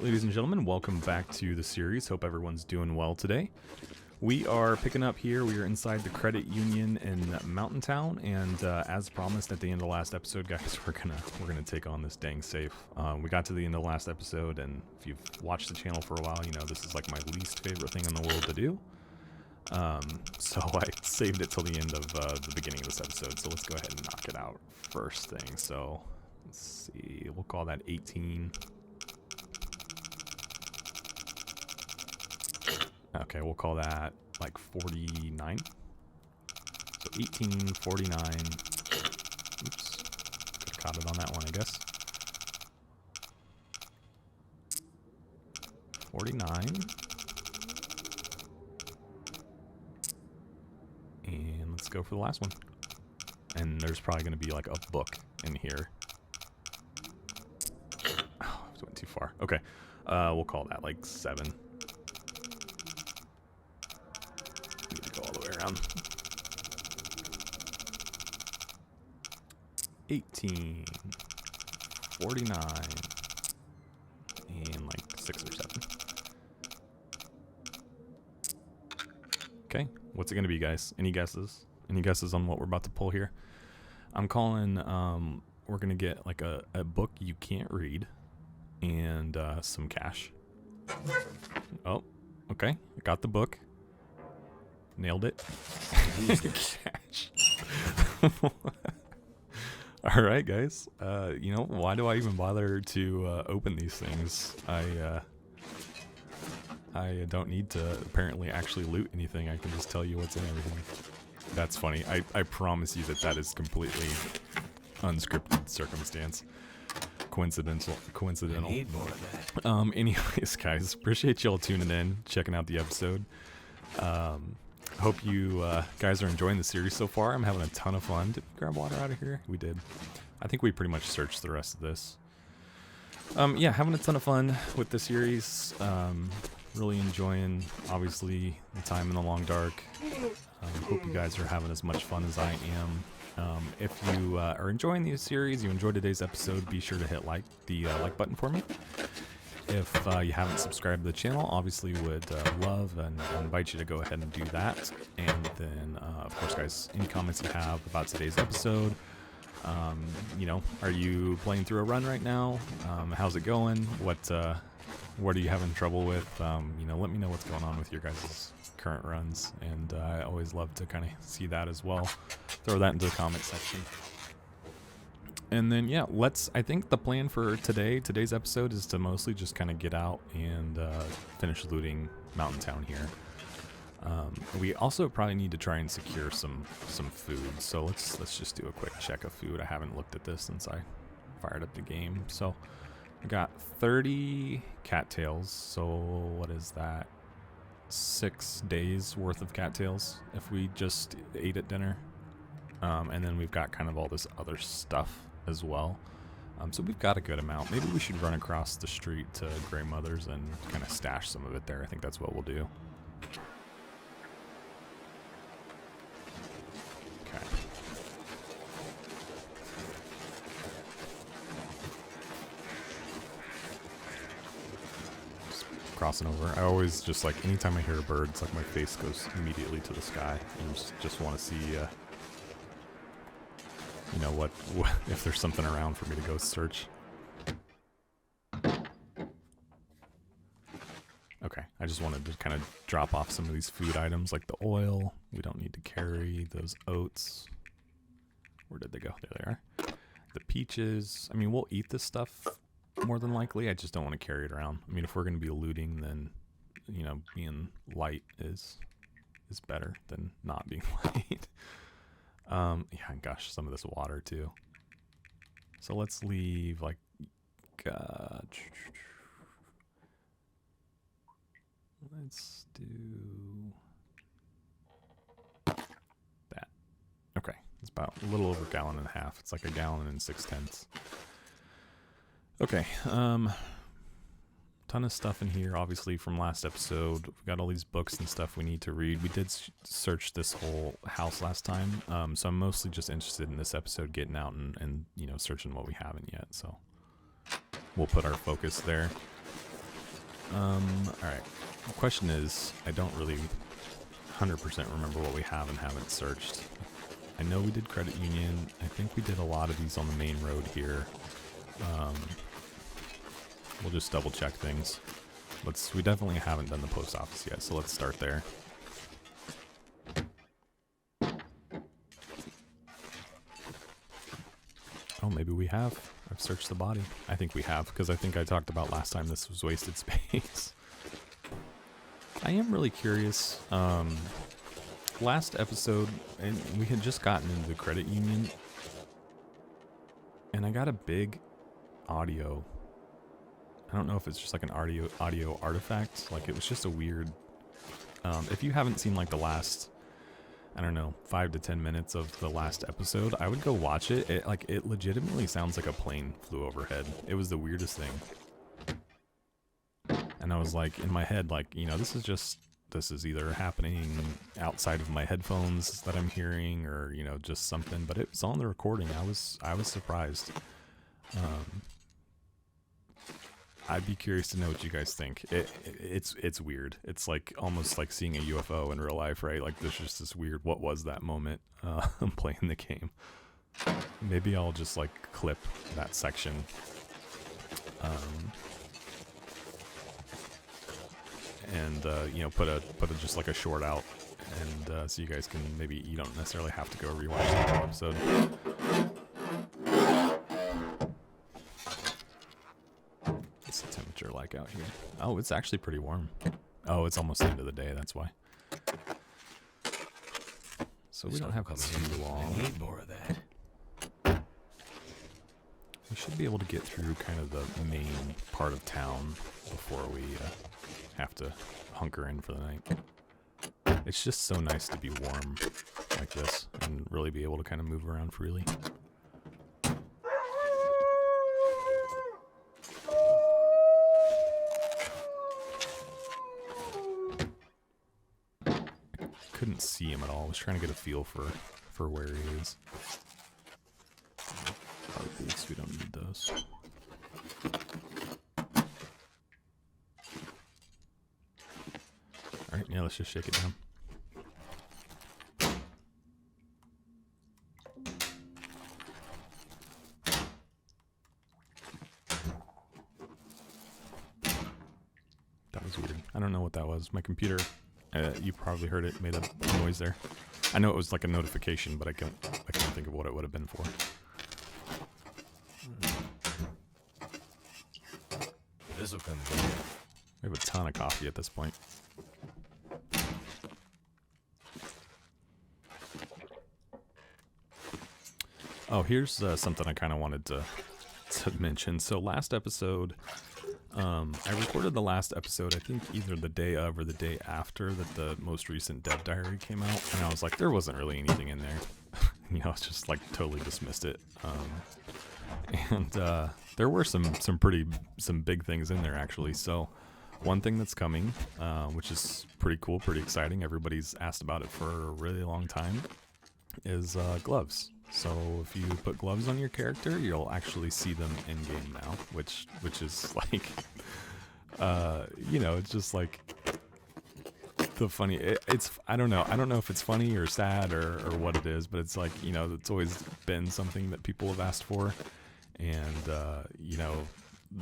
Alright, ladies and gentlemen, welcome back to the series. Hope everyone's doing well today. We are picking up here. We are inside the credit union in Mountain Town, and as promised at the end of the last episode, guys, we're gonna take on this dang safe. We got to the end of the last episode, and if you've watched the channel for a while, you know this is like my least favorite thing in the world to do. So I saved it till the end of the beginning of this episode. So let's go ahead and knock it out first thing. So let's see, we'll call that 18. Okay, we'll call that like 49. So 18, 49. Oops. Could have caught it on that one, I guess. 49. And let's go for the last one. And there's probably going to be like a book in here. Oh, I went too far. Okay. We'll call that like 7. 18, 49, and like 6 or 7. Okay, what's it gonna be, guys? Any guesses? Any guesses on what we're about to pull here? I'm calling, we're gonna get like a book you can't read and some cash. Oh, okay, got the book. Nailed it. Cash. All right, guys. You know, why do I even bother to open these things? I don't need to apparently actually loot anything. I can just tell you what's in everything. That's funny. I promise you that is completely unscripted circumstance. Coincidental. I need more of that. Anyways, guys, appreciate y'all tuning in, checking out the episode. Hope you guys are enjoying the series so far. I'm having a ton of fun. Did we grab water out of here? We did. I think we pretty much searched the rest of this. Yeah, having a ton of fun with the series. Really enjoying, obviously, the time in the long dark. Hope you guys are having as much fun as I am. If you are enjoying the series, you enjoyed today's episode, be sure to hit the like button for me. If you haven't subscribed to the channel, obviously would love and invite you to go ahead and do that. And then, of course, guys, any comments you have about today's episode. You know, are you playing through a run right now? How's it going? What are you having trouble with? You know, let me know what's going on with your guys' current runs. And I always love to kind of see that as well. Throw that into the comment section. And then, yeah, I think the plan for today's episode is to mostly just kind of get out and finish looting Mountain Town here. We also probably need to try and secure some food. So let's just do a quick check of food. I haven't looked at this since I fired up the game. So I got 30 cattails. So what is that? 6 days worth of cattails if we just ate at dinner. And then we've got kind of all this other stuff as well. So we've got a good amount. Maybe we should run across the street to Grey Mother's and kind of stash some of it there. I think that's what we'll do. Okay. Just crossing over. I always just like, anytime I hear a bird, it's like my face goes immediately to the sky. And just want to see you know, what if there's something around for me to go search. Okay, I just wanted to kind of drop off some of these food items like the oil. We don't need to carry those oats. Where did they go? There they are. The peaches. I mean, we'll eat this stuff more than likely. I just don't want to carry it around. I mean, if we're going to be looting, then, you know, being light is better than not being light. Yeah, and gosh, some of this water too. So let's leave like, let's do that. Okay, it's about a little over a gallon and a half. It's like a gallon and 6/10. Okay, ton of stuff in here, obviously, from last episode. We've got all these books and stuff we need to read. We did search this whole house last time, so I'm mostly just interested in this episode getting out and you know, searching what we haven't yet. So we'll put our focus there. Alright. The question is, I don't really 100% remember what we have and haven't searched. I know we did credit union. I think we did a lot of these on the main road here. We'll just double check things. We definitely haven't done the post office yet, so let's start there. Oh, maybe we have. I've searched the body. I think we have, because I think I talked about last time this was wasted space. I am really curious. Last episode, and we had just gotten into the credit union, and I got a big audio. I don't know if it's just like an audio artifact. Like, it was just a weird... if you haven't seen like the last, I don't know, 5 to 10 minutes of the last episode, I would go watch it. It legitimately sounds like a plane flew overhead. It was the weirdest thing. And I was like, in my head, like, you know, this is either happening outside of my headphones that I'm hearing, or, you know, just something, but it was on the recording. I was surprised. I'd be curious to know what you guys think. It's weird. It's like almost like seeing a UFO in real life, right? Like, there's just this weird, what was that moment playing the game. Maybe I'll just like clip that section. And you know, put just like a short out, and so you guys can, maybe you don't necessarily have to go rewatch the whole episode. What's the temperature like out here? Oh, it's actually pretty warm. Oh, it's almost the end of the day, that's why. So we don't have too long. I need more of that. We should be able to get through kind of the main part of town before we have to hunker in for the night. It's just so nice to be warm like this and really be able to kind of move around freely. I couldn't see him at all. I was trying to get a feel for where he is. Heartbeats, we don't need those. Alright, yeah, let's just shake it down. That was weird. I don't know what that was. My computer, you probably heard it, made a noise there. I know it was like a notification, but I can't think of what it would have been for. This'll come good. We have a ton of coffee at this point. Oh, here's something I kind of wanted to mention. So last episode, I recorded the last episode, I think either the day of or the day after that the most recent dev diary came out, and I was like, there wasn't really anything in there. You know, it's just like totally dismissed it. And there were some big things in there actually. So one thing that's coming, which is pretty cool, pretty exciting, everybody's asked about it for a really long time, is gloves. So if you put gloves on your character, you'll actually see them in game now, which is like, you know, it's just like the funny. It's I don't know if it's funny or sad or what it is, but it's like, you know, it's always been something that people have asked for, and you know,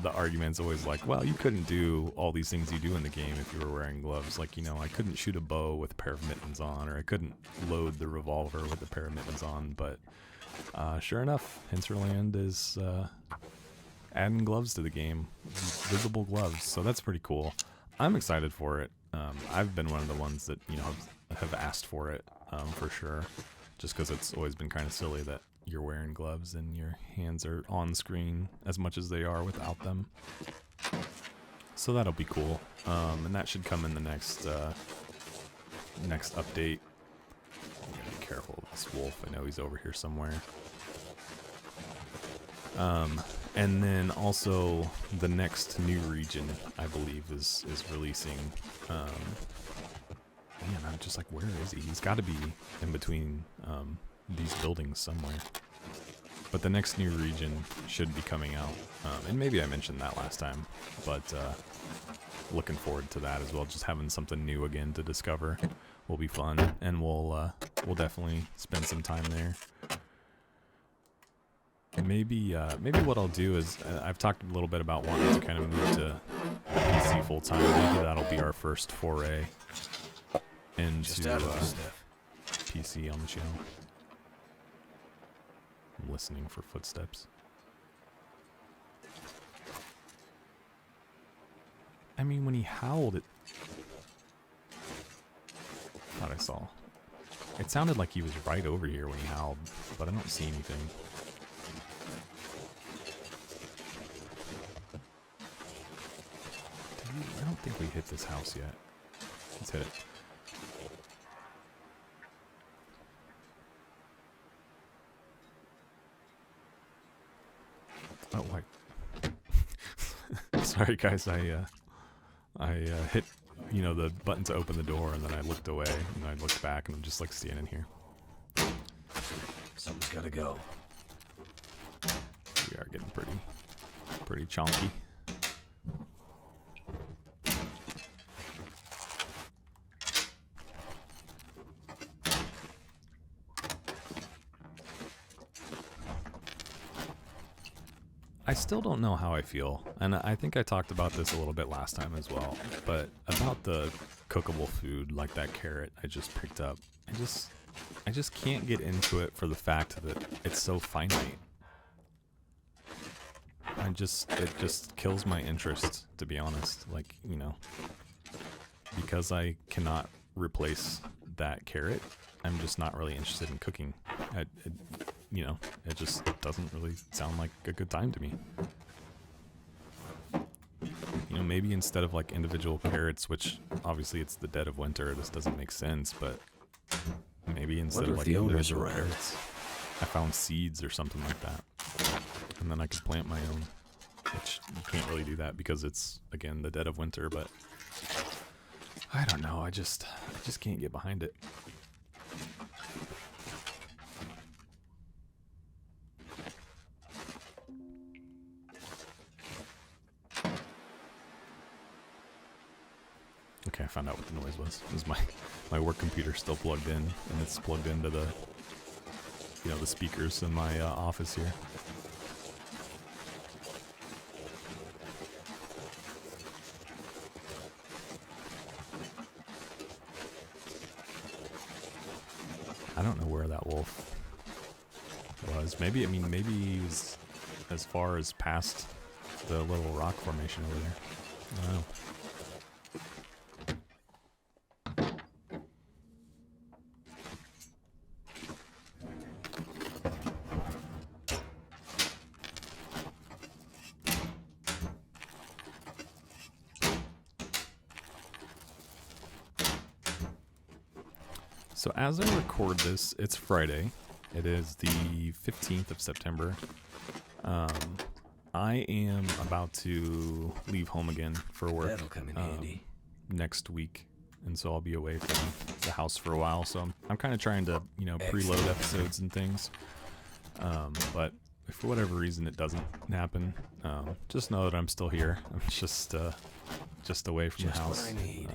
the argument's always like, well, you couldn't do all these things you do in the game if you were wearing gloves. Like, you know, I couldn't shoot a bow with a pair of mittens on, or I couldn't load the revolver with a pair of mittens on. But sure enough, Hinterland is adding gloves to the game, visible gloves. So that's pretty cool. I'm excited for it. I've been one of the ones that, you know, have asked for it for sure, just because it's always been kind of silly that you're wearing gloves and your hands are on screen as much as they are without them. So that'll be cool, and that should come in the next update. I'm gonna be careful of this wolf. I know he's over here somewhere. And then also the next new region, I believe, is releasing. Man, I'm just like, where is he? He's got to be in between these buildings somewhere. But the next new region should be coming out. And maybe I mentioned that last time. But looking forward to that as well. Just having something new again to discover will be fun. And we'll definitely spend some time there. Maybe what I'll do is, I've talked a little bit about wanting to kind of move to PC full time. Maybe that'll be our first foray into PC on the channel. I'm listening for footsteps. I mean, when he howled, it thought I saw. It sounded like he was right over here when he howled, but I don't see anything. I don't think we hit this house yet. Let's hit it. Oh, wait. Sorry, guys. I hit, the button to open the door, and then I looked away, and I looked back, and I'm just like standing here. Something's gotta go. We are getting pretty chonky. I still don't know how I feel, and I think I talked about this a little bit last time as well, but about the cookable food like that carrot I just picked up. I just can't get into it for the fact that it's so finite. It just kills my interest, to be honest. Like, because I cannot replace that carrot, I'm just not really interested in cooking. It just doesn't really sound like a good time to me. Maybe instead of like individual carrots, which obviously it's the dead of winter, this doesn't make sense, but maybe instead of like individual carrots, I found seeds or something like that. And then I could plant my own, which you can't really do that because it's, again, the dead of winter, but I don't know, I just can't get behind it. Okay, I found out what the noise was. It was my work computer still plugged in, and it's plugged into the, the speakers in my office here. I don't know where that wolf was. Maybe he was as far as past the little rock formation over there. I don't know. So as I record this, it's Friday. It is the 15th of September. I am about to leave home again for work. That'll come in handy. Next week, and so I'll be away from the house for a while. So I'm kind of trying to preload episodes and things. But if for whatever reason it doesn't happen, just know that I'm still here. I'm just away from the house. What I need.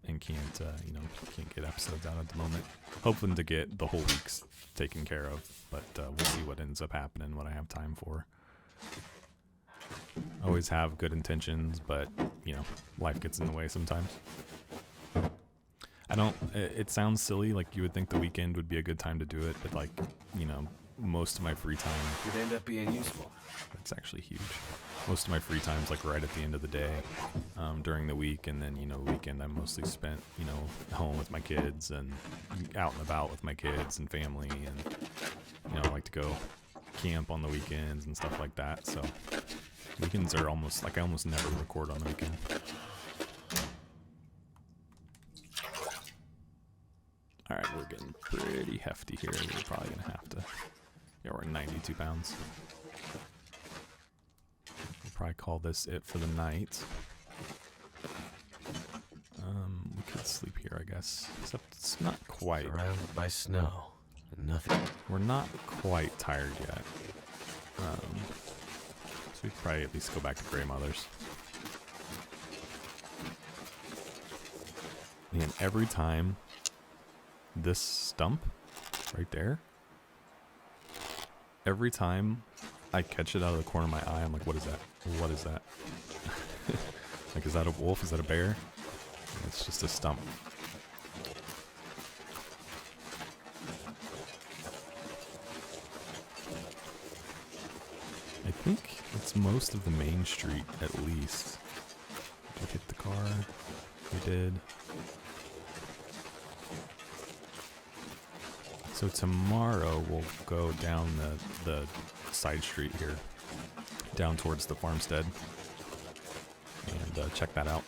And can't get episodes out at the moment. Hoping to get the whole week's taken care of, but we'll see what ends up happening, what I have time for. Always have good intentions, but life gets in the way sometimes. It sounds silly, like you would think the weekend would be a good time to do it, but like, most of my free time Could end up being useful. It's actually huge. Most of my free time is like right at the end of the day, during the week, and then the weekend I'm mostly spent home with my kids and out and about with my kids and family, and I like to go camp on the weekends and stuff like that. So weekends are almost like I almost never record on the weekend. All right, we're getting pretty hefty here. We're probably gonna have to. Yeah, we're 92 pounds. We'll probably call this it for the night. We could sleep here, I guess. Except it's not quite. Surrounded by snow and nothing. We're not quite tired yet. So we could probably at least go back to Grey Mothers. And every time this stump right there, every time I catch it out of the corner of my eye, I'm like, what is that? What is that? Like, is that a wolf? Is that a bear? And it's just a stump. I think it's most of the main street, at least. Did we hit the car? We did. So tomorrow we'll go down the side street here, down towards the farmstead, and check that out.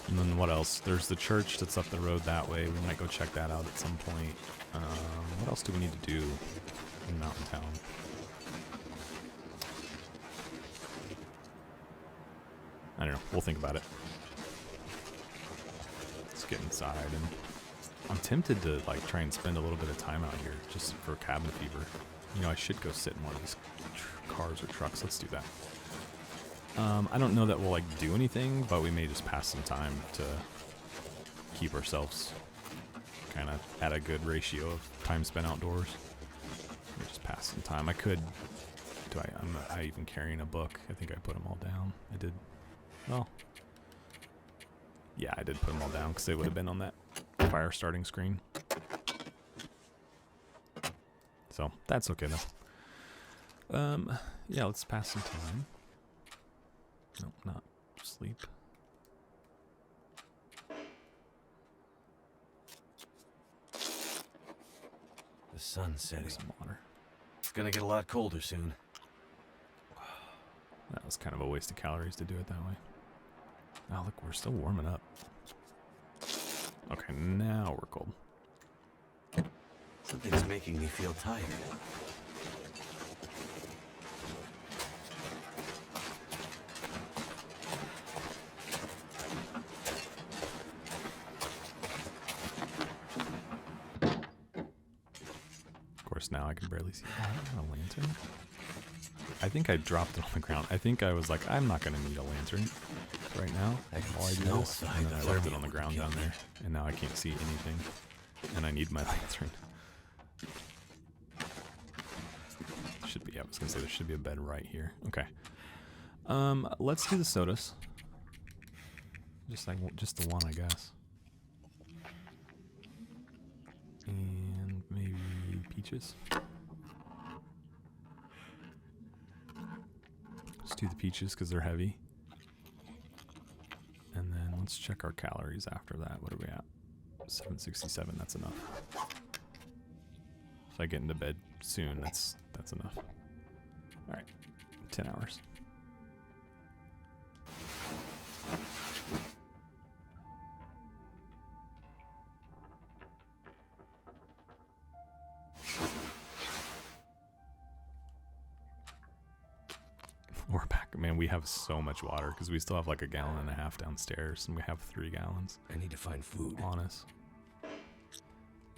And then what else? There's the church that's up the road that way. We might go check that out at some point. What else do we need to do in Mountain Town? I don't know. We'll think about it. Let's get inside. And I'm tempted to like try and spend a little bit of time out here just for cabin fever. You know, I should go sit in one of these cars or trucks. Let's do that. I don't know that we'll like do anything, but we may just pass some time to keep ourselves kind of at a good ratio of time spent outdoors. We'll just pass some time. I could. Am I even carrying a book? I think I put them all down. I did. Well, yeah, I did put them all down because they would have been on that fire starting screen. So that's okay though. Yeah, let's pass some time. Nope, not sleep. The sun's setting. Some water. It's gonna get a lot colder soon. That was kind of a waste of calories to do it that way. Oh, look, we're still warming up. Okay, now we're cold. Something's making me feel tired. Of course, now I can barely see. Oh, I got a lantern. I think I dropped it on the ground. I think I was like, I'm not going to need a lantern right now. All I do is, and then I left it on the ground down there, and now I can't see anything, and I need my lantern. Should be. I was going to say there should be a bed right here. Okay. Let's do the sodas. Just the one, I guess. And maybe peaches. Let's do the peaches because they're heavy. And then let's check our calories after that. What are we at? 767, that's enough. If I get into bed soon, that's enough. Alright, 10 hours. We're back. Man, we have so much water because we still have like 1.5 gallons downstairs and we have 3 gallons I need to find food. on us.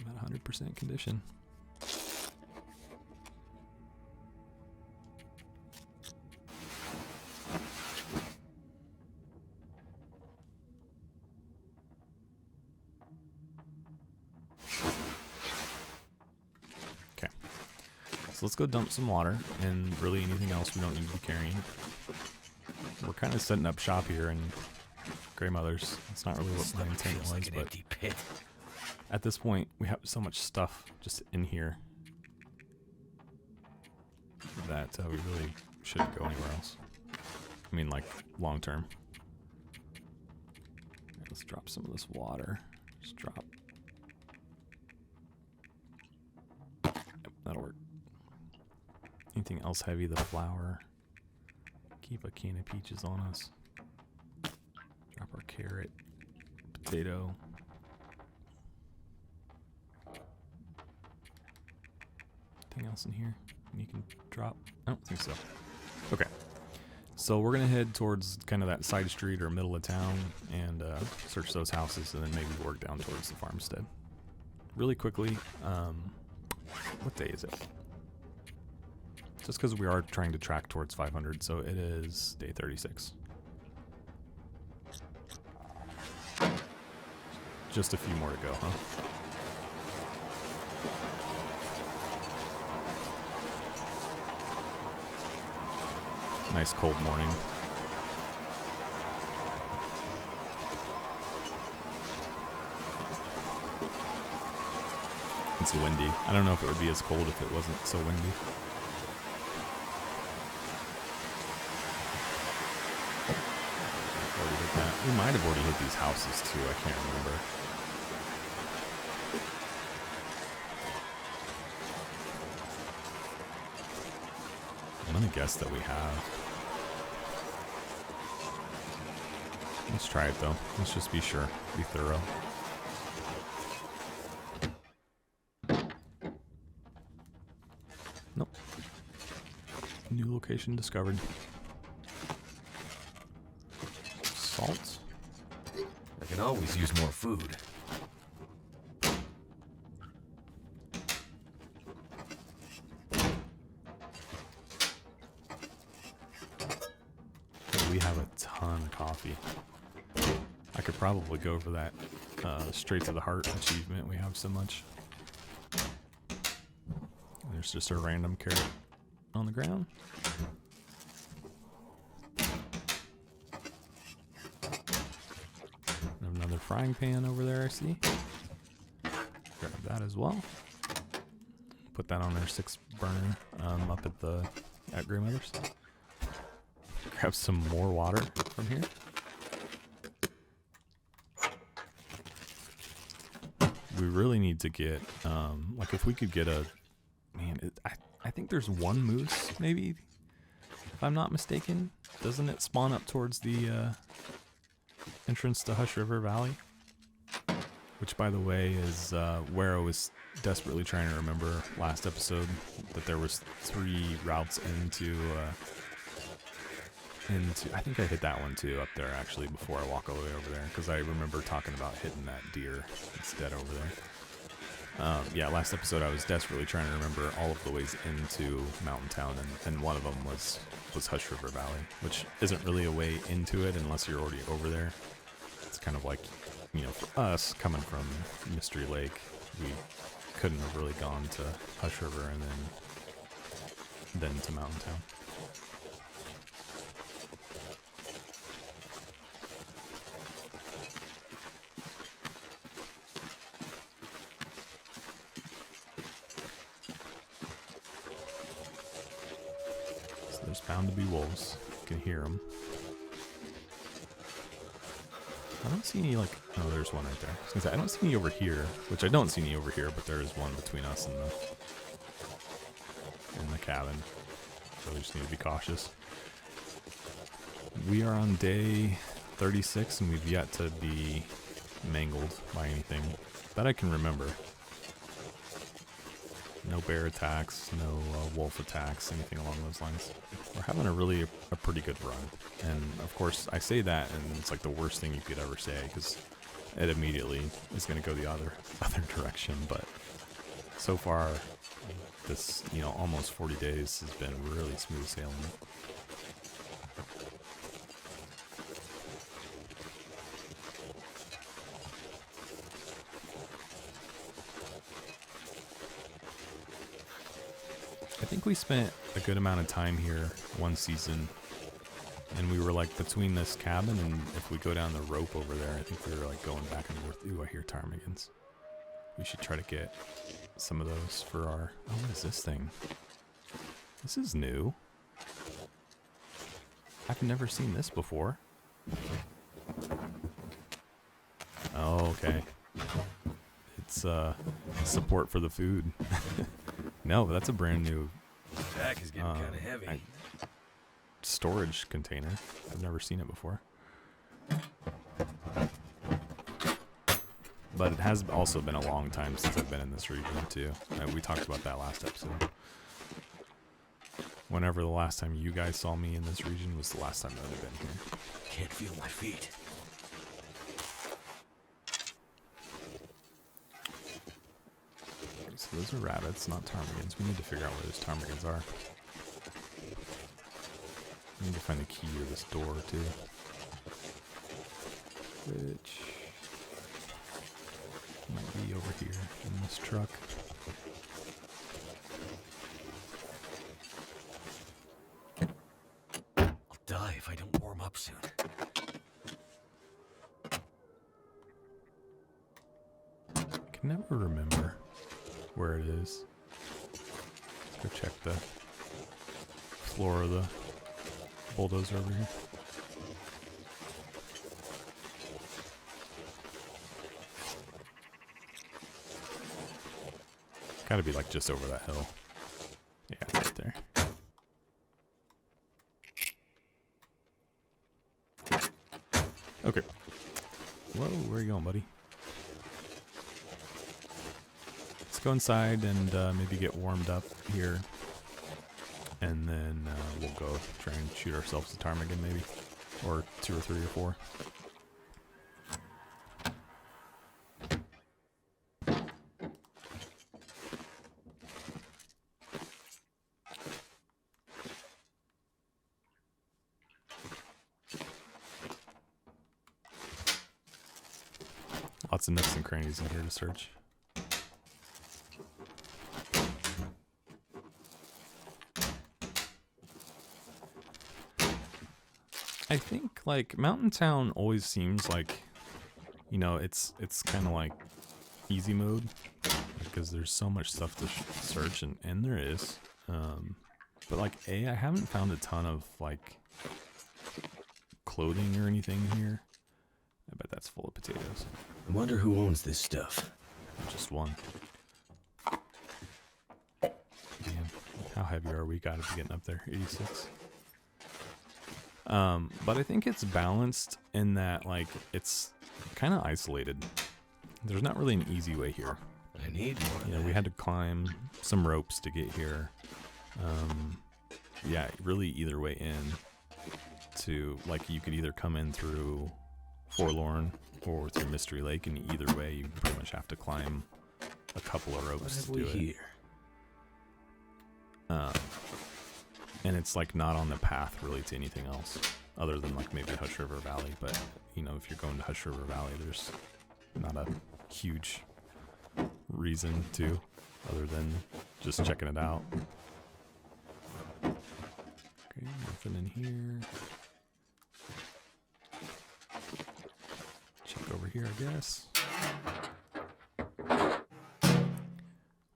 About 100% condition. So let's go dump some water, and really anything else we don't need to be carrying. We're kind of setting up shop here in Grey Mothers. It's not really what my intent was, like an but empty pit. at this point we have so much stuff just in here that we really shouldn't go anywhere else. I mean, like, long term. Let's drop some of this water. Just drop. Yep, that'll work. Anything else heavy? The flour. Keep a can of peaches on us. Drop our carrot. Potato. anything else in here you can drop? I don't think so. Okay. So we're going to head towards kind of that side street or middle of town and search those houses and then maybe work down towards the farmstead. Really quickly, what day is it? Just because we are trying to track towards 500, so it is day 36. Just a few more to go, huh? Nice cold morning. It's windy. I don't know if it would be as cold if it wasn't so windy. Already hit that. We might have already hit these houses too. I can't remember. I'm gonna guess that we have. Let's try it though. Let's just be sure. Be thorough. Nope. New location discovered. Salt. I can always use more food. We have a ton of coffee. I could probably go for that straight to the heart achievement. We have so much. There's just a random carrot on the ground. Another frying pan over there, I see. Grab that as well. Put that on our 6 burner up at Grandmother's. Grab some more water from here. We really need to get, like if we could get a, man, I think there's one moose, maybe, if I'm not mistaken. Doesn't it spawn up towards the entrance to Hush River Valley? Which, by the way, is where I was desperately trying to remember last episode, that there was 3 routes into, I think I hit that one too up there actually before I walk all the way over there, because I remember talking about hitting that deer that's dead over there. Yeah, last episode I was desperately trying to remember all of the ways into Mountain Town, and one of them was Hush River Valley, which isn't really a way into it unless you're already over there. It's kind of like, you know, for us coming from Mystery Lake, we couldn't have really gone to Hush River and then to Mountain Town. There's bound to be wolves. You can hear them. I don't see any, like, oh, there's one right there. I was gonna say, I don't see any over here, which I don't see any over here, but there is one between us and the cabin. So we just need to be cautious. We are on day 36, and we've yet to be mangled by anything that I can remember. No bear attacks, no wolf attacks, anything along those lines. We're having a pretty good run. And of course, I say that, and it's like the worst thing you could ever say, because it immediately is going to go the other direction. But so far, this, you know, almost 40 days has been really smooth sailing. I think we spent a good amount of time here one season, and we were like between this cabin and if we go down the rope over there, I think we were like going back and forth. Ooh, I hear ptarmigans. We should try to get some of those for our, oh, what is this thing? This is new. I've never seen this before. Oh, okay. It's support for the food. No, that's a brand new Back is getting kind of heavy. Storage container. I've never seen it before. But it has also been a long time since I've been in this region too. We talked about that last episode. Whenever the last time you guys saw me in this region was the last time that I've been here. Can't feel my feet. Okay, so those are rabbits, not ptarmigans. We need to figure out where those ptarmigans are. We need to find the key to this door too. Which might be over here in this truck. I'll die if I don't warm up soon. I can never remember where it is. Let's go check the floor of the bulldozer over here. Gotta be like just over that hill. Yeah, it's right there. Okay. Whoa, where are you going, buddy? Let's go inside and maybe get warmed up here. And then we'll go try and shoot ourselves a ptarmigan maybe. Or 2 or 3 or 4. Lots of nooks and crannies in here to search. I think like Mountain Town always seems like, you know, it's kind of like easy mode because there's so much stuff to search, and there is. But like I haven't found a ton of like clothing or anything here. I bet that's full of potatoes. I wonder who owns this stuff. Just one. Man, how heavy are we? Gotta be getting up there. 86. But I think it's balanced in that, like, it's kind of isolated. There's not really an easy way here. I need more. You know, we had to climb some ropes to get here. Yeah, really either way in to, like, you could either come in through Forlorn or through Mystery Lake, and either way you pretty much have to climb a couple of ropes to do it. Here? And it's like not on the path really to anything else other than like maybe Hush River Valley. But you know, if you're going to Hush River Valley, there's not a huge reason to other than just checking it out. Okay, nothing in here. Check over here, I guess.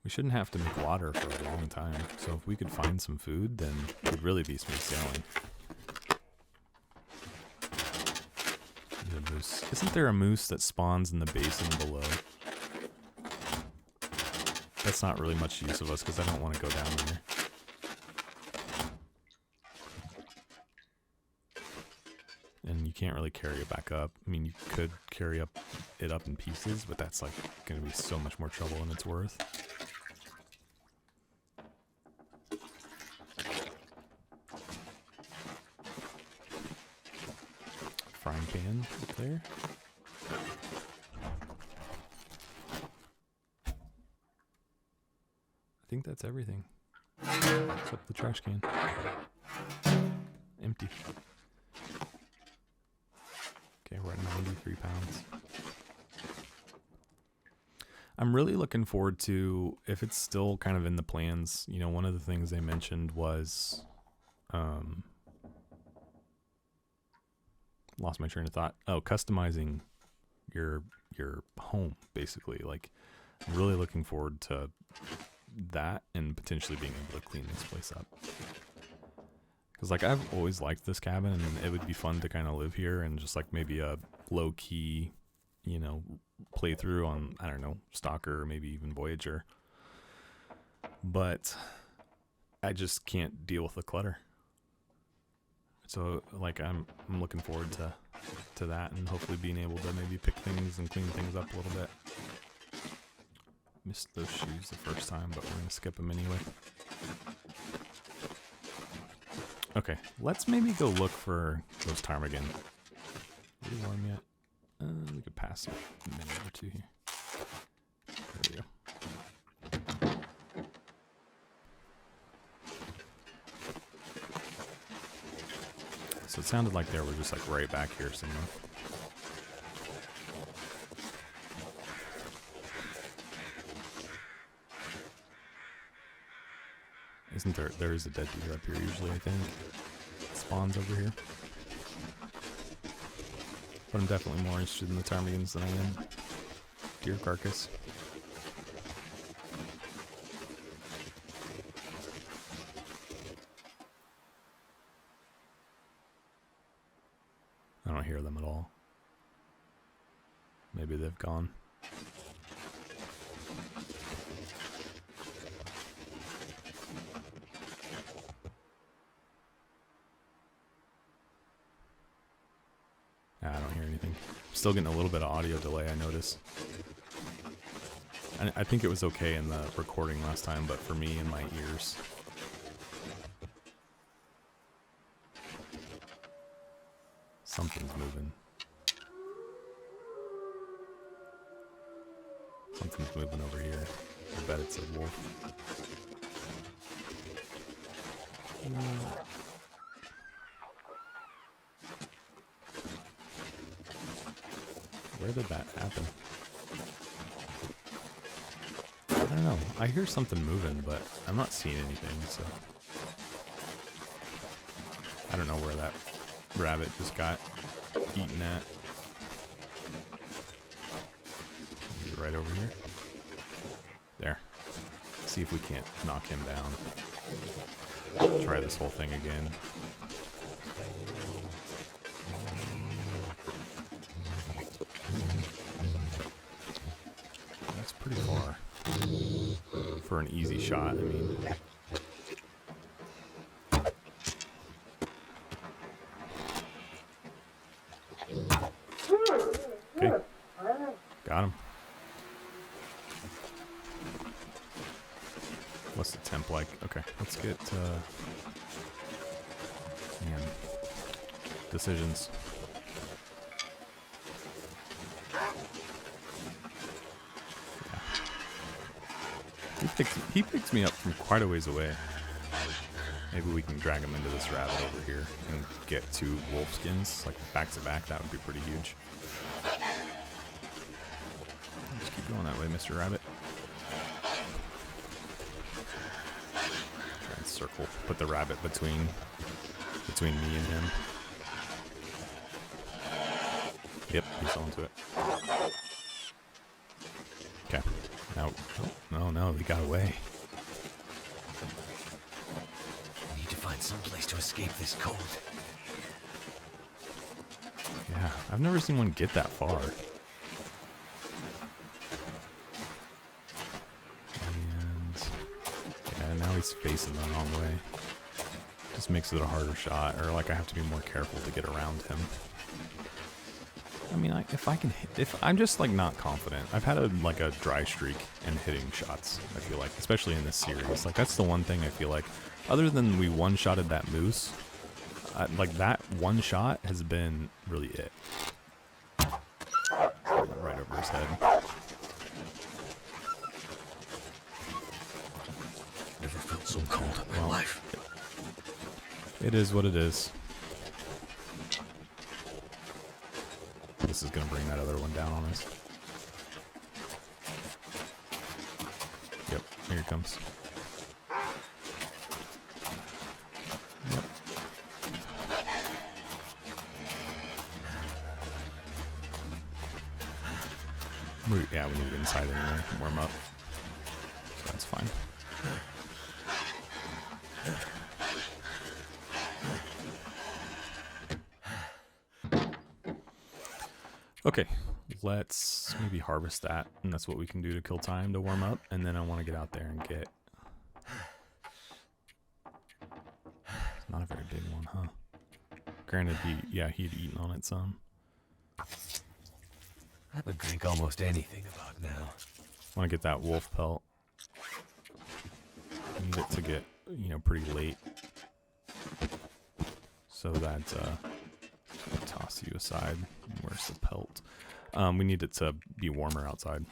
We shouldn't have to make water for a long time, so if we could find some food, then it'd really be smooth sailing. The moose. Isn't there a moose that spawns in the basin below? That's not really much use of us because I don't want to go down there. And you can't really carry it back up. I mean, you could carry it up in pieces, but that's like going to be so much more trouble than it's worth. Frying pan up there. I think that's everything. Except the trash can. Empty. Okay, we're at 93 pounds. I'm really looking forward to, if it's still kind of in the plans, you know, one of the things they mentioned was, lost my train of thought. Oh, customizing your home, basically. Like, I'm really looking forward to that and potentially being able to clean this place up. Because, like, I've always liked this cabin, and it would be fun to kind of live here and just, like, maybe a low-key, you know, playthrough on, I don't know, Stalker or maybe even Voyager. But I just can't deal with the clutter. So, like, I'm looking forward to to that and hopefully being able to maybe pick things and clean things up a little bit. Missed those shoes the first time, but we're going to skip them anyway. Okay, let's maybe go look for those ptarmigan. Are we warm yet? We could pass a minute or two here. There we go. So it sounded like they were just like right back here somewhere. Isn't there? There is a dead deer up here usually, I think. It spawns over here. But I'm definitely more interested in the ptarmigans than I am deer carcass. I don't hear them at all. Maybe they've gone. I don't hear anything. I'm still getting a little bit of audio delay, I notice. I think it was okay in the recording last time, but for me in my ears. Something's moving. Something's moving over here. I bet it's a wolf. Where did that happen? I don't know. I hear something moving, but I'm not seeing anything, so... I don't know where that rabbit just got eaten at. Maybe right over here. There. See if we can't knock him down. Try this whole thing again. That's pretty far. For an easy shot, I mean. Okay. Got him. What's the temp like? Okay, let's get man, decisions. Yeah. He picks me up from quite a ways away. Maybe we can drag him into this rabbit over here and get 2 wolf skins, like back to back. That would be pretty huge. Just keep going that way, Mr. Rabbit. Try and circle. Put the rabbit between me and him. Yep, he's onto it. Okay. Now, oh, no, he got away. Need to find some place to escape this cold. Yeah, I've never seen one get that far. And yeah, now he's facing the wrong way. Just makes it a harder shot, or like I have to be more careful to get around him. I mean, if I'm just like not confident. I've had a dry streak in hitting shots. I feel like, especially in this series, like that's the one thing I feel like. Other than we one-shotted that moose, like that one shot has been really it. Right over his head. Never felt so cold in my life. It is what it is. This is gonna bring that other one down on us. Yep, here it comes. Yep. Yeah, we need to get inside anyway, warm up. So that's fine. Okay, let's maybe harvest that, and that's what we can do to kill time to warm up, and then I want to get out there and get... Not a very big one, huh? Granted, he'd eaten on it some. I would drink almost anything about now. Want to get that wolf pelt. Need it to get, you know, pretty late. So that, I'll toss you aside. Where's the pelt? We need it to be warmer outside.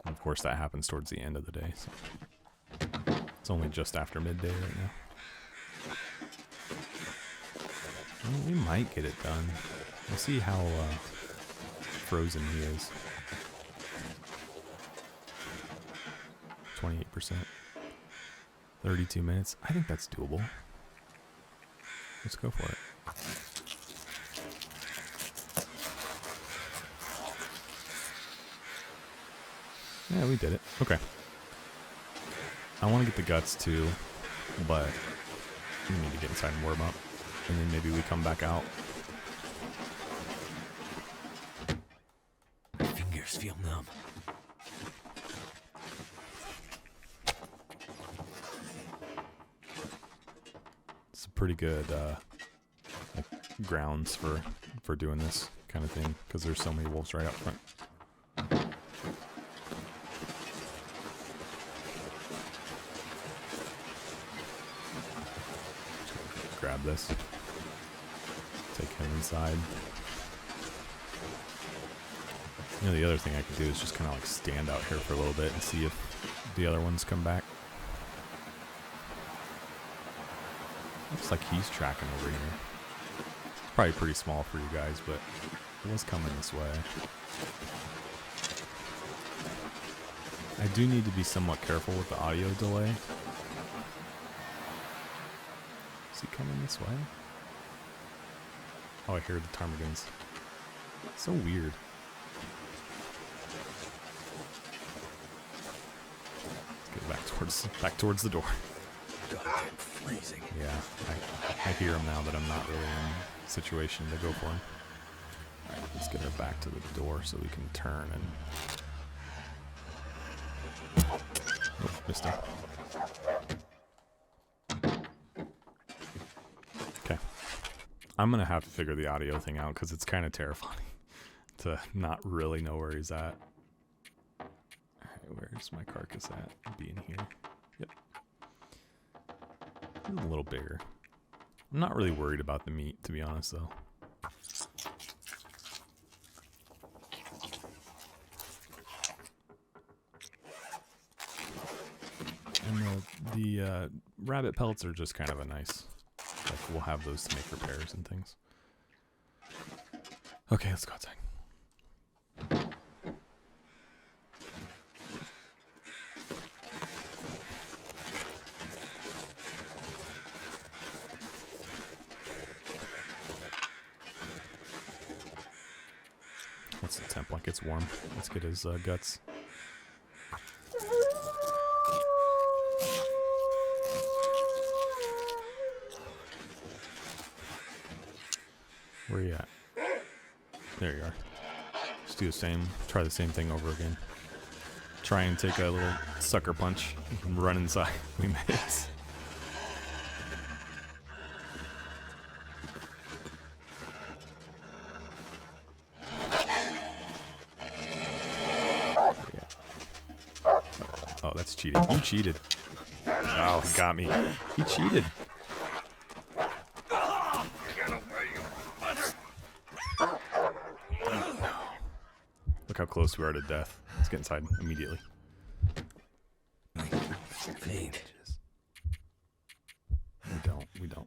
And of course, that happens towards the end of the day. So it's only just after midday right now. Well, we might get it done. We'll see how frozen he is. 28%. 32 minutes. I think that's doable. Let's go for it. Yeah, we did it. Okay. I want to get the guts too, but we need to get inside and warm up. And then maybe we come back out. My fingers feel numb. It's pretty good like grounds for doing this kind of thing because there's so many wolves right out front. Grab this. Take him inside. You know, the other thing I could do is just kind of like stand out here for a little bit and see if the other ones come back. Looks like he's tracking over here. Probably pretty small for you guys, but it was coming this way. I do need to be somewhat careful with the audio delay. Is he coming this way? Oh, I hear the ptarmigans. So weird. Let's get back towards the door. Goddamn freezing. Yeah, I hear him now that I'm not really in a situation to go for him. Alright, let's get her back to the door so we can turn and... Oh, missed him. Okay. I'm going to have to figure the audio thing out because it's kind of terrifying to not really know where he's at. Alright, where's my carcass at? Be in here. Yep. He's a little bigger. I'm not really worried about the meat, to be honest, though. And the rabbit pellets are just kind of a nice... Like, we'll have those to make repairs and things. Okay, let's go outside. What's the temp like? It's warm. Let's get his guts. Where are you at? There you are. Just do the same, try the same thing over again. Try and take a little sucker punch and run inside. We miss. Oh, that's cheating. You cheated. Oh, he got me. He cheated. Look how close we are to death. Let's get inside immediately. Fade. We don't.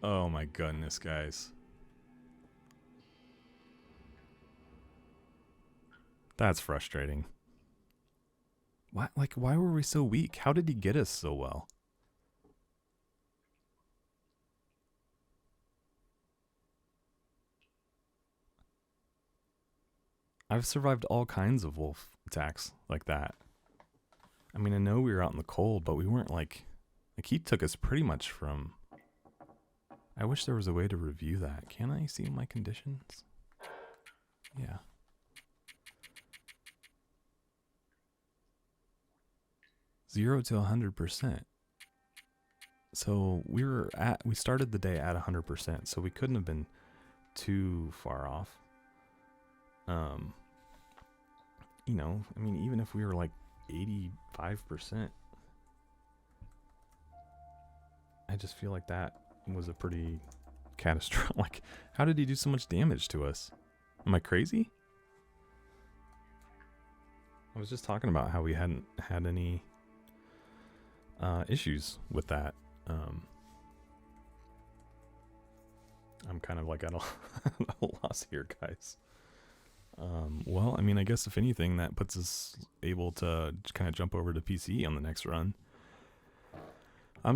Oh my goodness, guys. That's frustrating. Why were we so weak? How did he get us so well? I've survived all kinds of wolf attacks like that. I mean, I know we were out in the cold, but we weren't like he took us pretty much from... I wish there was a way to review that. Can I see my conditions? Yeah. 0 to 100%. So we started the day at 100%, so we couldn't have been too far off. You know, I mean, even if we were like 85%, I just feel like that was a pretty catastrophic. Like, how did he do so much damage to us? Am I crazy? I was just talking about how we hadn't had any issues with that. I'm kind of like at a loss here, guys. Well, I mean, I guess if anything, that puts us able to kind of jump over to PC on the next run. I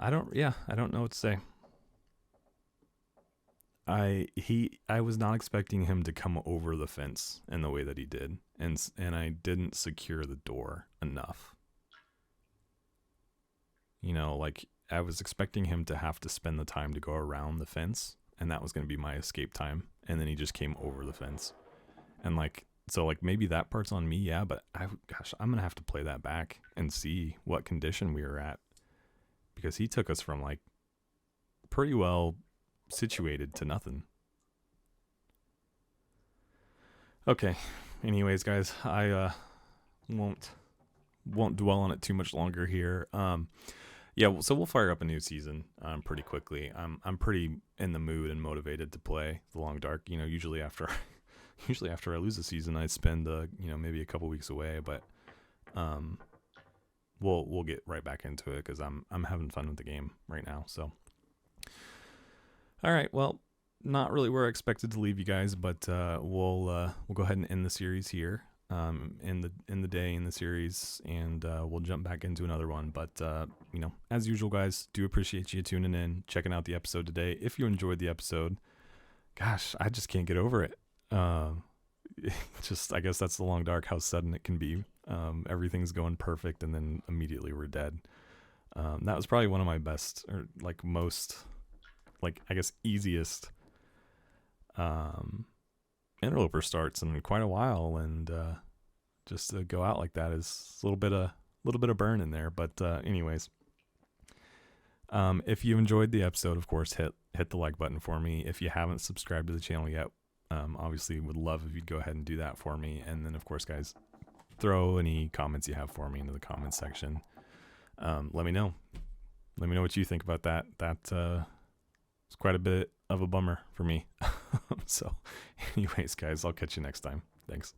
don't know what to say. I was not expecting him to come over the fence in the way that he did, and I didn't secure the door enough. You know, like, I was expecting him to have to spend the time to go around the fence, and that was going to be my escape time, and then he just came over the fence. And like, so like maybe that part's on me, yeah, but gosh, I'm going to have to play that back and see what condition we were at, because he took us from like pretty well situated to nothing. Okay, anyways, guys, I won't dwell on it too much longer here. Yeah, so we'll fire up a new season pretty quickly. I'm pretty in the mood and motivated to play The Long Dark. You know, usually after I lose a season, I spend maybe a couple weeks away, but we'll get right back into it because I'm having fun with the game right now. So, all right, well, not really where I expected to leave you guys, but we'll go ahead and end the series here. In the day in the series, and we'll jump back into another one. But as usual, guys, do appreciate you tuning in, checking out the episode today. If you enjoyed the episode, gosh, I just can't get over it. I guess that's The Long Dark, how sudden it can be. Everything's going perfect, and then immediately we're dead. That was probably one of my best, or like most, like I guess easiest Interloper starts in quite a while, and just to go out like that is a little bit of burn in there. But anyways, if you enjoyed the episode, of course, hit the like button for me. If you haven't subscribed to the channel yet, obviously would love if you'd go ahead and do that for me. And then, of course, guys, throw any comments you have for me into the comments section. Let me know what you think about that. It's quite a bit of a bummer for me. So anyways, guys, I'll catch you next time. Thanks.